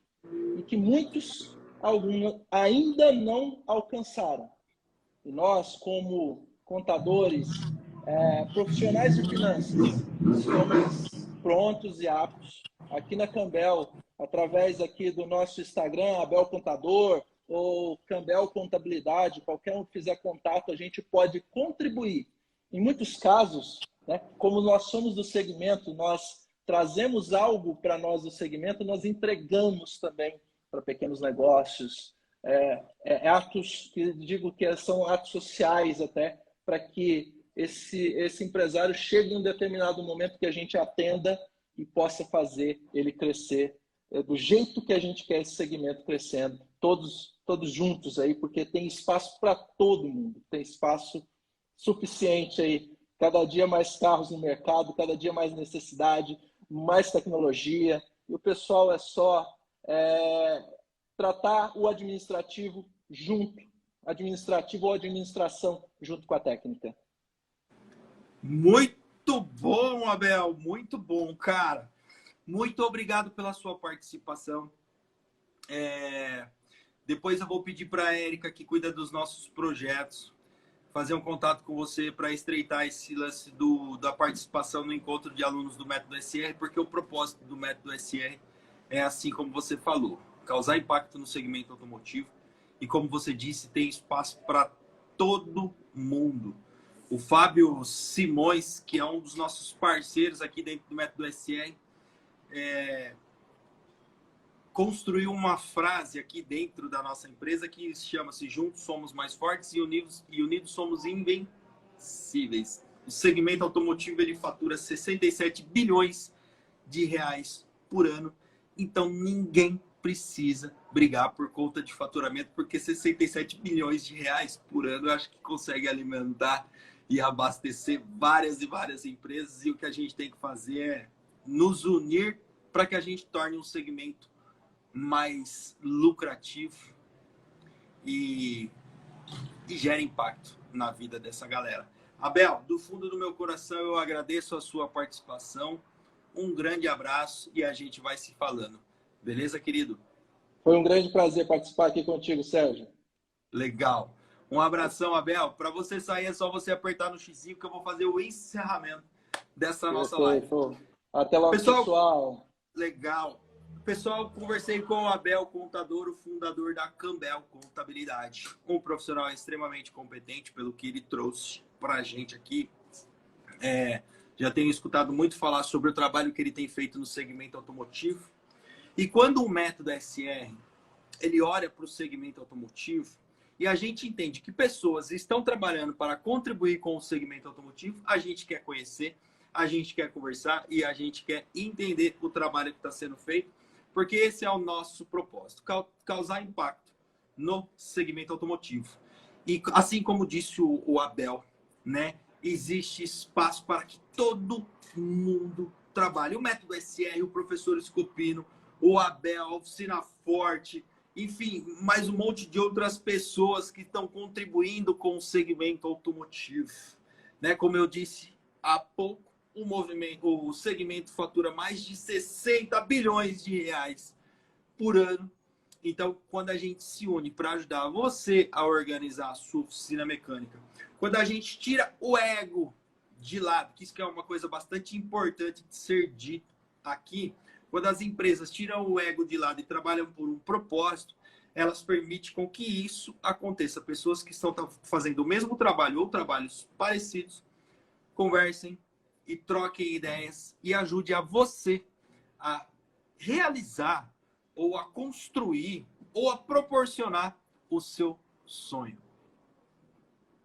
e que muitos ainda não alcançaram. E nós, como contadores, profissionais de finanças, estamos prontos e aptos aqui na Campbell, através aqui do nosso Instagram, Abel Contador, ou Campbell Contabilidade, qualquer um que fizer contato, a gente pode contribuir em muitos casos, né, como nós somos do segmento, nós trazemos algo para nós do segmento, nós entregamos também para pequenos negócios, atos que digo que são atos sociais até, para que esse empresário chegue em um determinado momento que a gente atenda e possa fazer ele crescer do jeito que a gente quer esse segmento crescendo, todos juntos aí, porque tem espaço para todo mundo, tem espaço suficiente aí, cada dia mais carros no mercado, cada dia mais necessidade, mais tecnologia, e o pessoal é só tratar o administrativo junto, administrativo ou administração junto com a técnica. Muito bom, Abel, muito bom, cara. Muito obrigado pela sua participação. Depois eu vou pedir para a Érica, que cuida dos nossos projetos, fazer um contato com você para estreitar esse lance da participação no encontro de alunos do Método SR, porque o propósito do Método SR é assim como você falou, causar impacto no segmento automotivo e, como você disse, tem espaço para todo mundo. O Fábio Simões, que é um dos nossos parceiros aqui dentro do Método SR, construiu uma frase aqui dentro da nossa empresa que chama-se "Juntos somos mais fortes e unidos somos invencíveis". O segmento automotivo ele fatura 67 bilhões de reais por ano, então ninguém precisa brigar por conta de faturamento, porque 67 bilhões de reais por ano eu acho que consegue alimentar e abastecer várias e várias empresas, e o que a gente tem que fazer é nos unir para que a gente torne um segmento mais lucrativo e gere impacto na vida dessa galera. Abel, do fundo do meu coração eu agradeço a sua participação, um grande abraço e a gente vai se falando. Beleza, querido? Foi um grande prazer participar aqui contigo, Sérgio. Legal. Um abração, Abel. Para você sair é só você apertar no xizinho que eu vou fazer o encerramento dessa nossa live. Até logo, pessoal. Legal. Pessoal, conversei com o Abel Contador, o fundador da Campbell Contabilidade. Um profissional extremamente competente pelo que ele trouxe para a gente aqui. Já tenho escutado muito falar sobre o trabalho que ele tem feito no segmento automotivo. E quando o Método SR ele olha para o segmento automotivo e a gente entende que pessoas estão trabalhando para contribuir com o segmento automotivo, a gente quer conhecer, a gente quer conversar e a gente quer entender o trabalho que está sendo feito, porque esse é o nosso propósito, causar impacto no segmento automotivo. E assim como disse o Abel, né, existe espaço para que todo mundo trabalhe. O Método SR, o professor Scopino, o Abel, a Oficina Forte, enfim, mais um monte de outras pessoas que estão contribuindo com o segmento automotivo. Né? Como eu disse há pouco, o segmento fatura mais de 60 bilhões de reais por ano. Então, quando a gente se une para ajudar você a organizar a sua oficina mecânica, quando a gente tira o ego de lado, que isso que é uma coisa bastante importante de ser dito aqui, quando as empresas tiram o ego de lado e trabalham por um propósito, elas permitem com que isso aconteça. Pessoas que estão fazendo o mesmo trabalho ou trabalhos parecidos, conversem e troquem ideias e ajude a você a realizar ou a construir ou a proporcionar o seu sonho.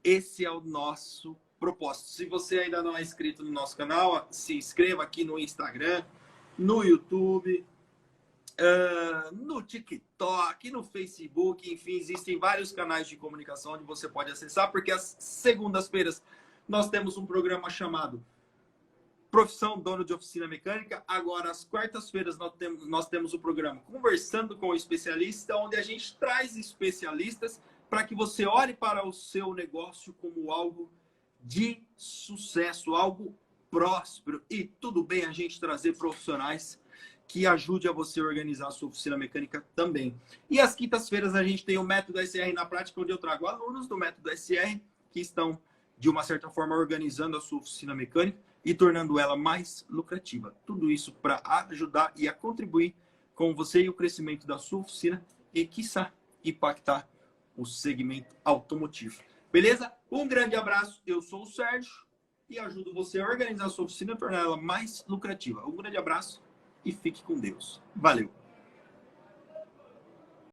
Esse é o nosso propósito. Se você ainda não é inscrito no nosso canal, se inscreva aqui no Instagram, no YouTube, no TikTok, no Facebook, enfim, existem vários canais de comunicação onde você pode acessar, porque às segundas-feiras nós temos um programa chamado Profissão Dono de Oficina Mecânica. Agora, às quartas-feiras, nós temos o programa Conversando com o Especialista, onde a gente traz especialistas para que você olhe para o seu negócio como algo de sucesso, algo próspero. E tudo bem a gente trazer profissionais que ajude a você a organizar a sua oficina mecânica também. E às quintas-feiras a gente tem o Método SR na Prática, onde eu trago alunos do Método SR que estão, de uma certa forma, organizando a sua oficina mecânica e tornando ela mais lucrativa. Tudo isso para ajudar e a contribuir com você e o crescimento da sua oficina e, quiçá, impactar o segmento automotivo. Beleza? Um grande abraço. Eu sou o Sérgio. e ajudo você a organizar a sua oficina e tornar ela mais lucrativa. Um grande abraço e fique com Deus. Valeu!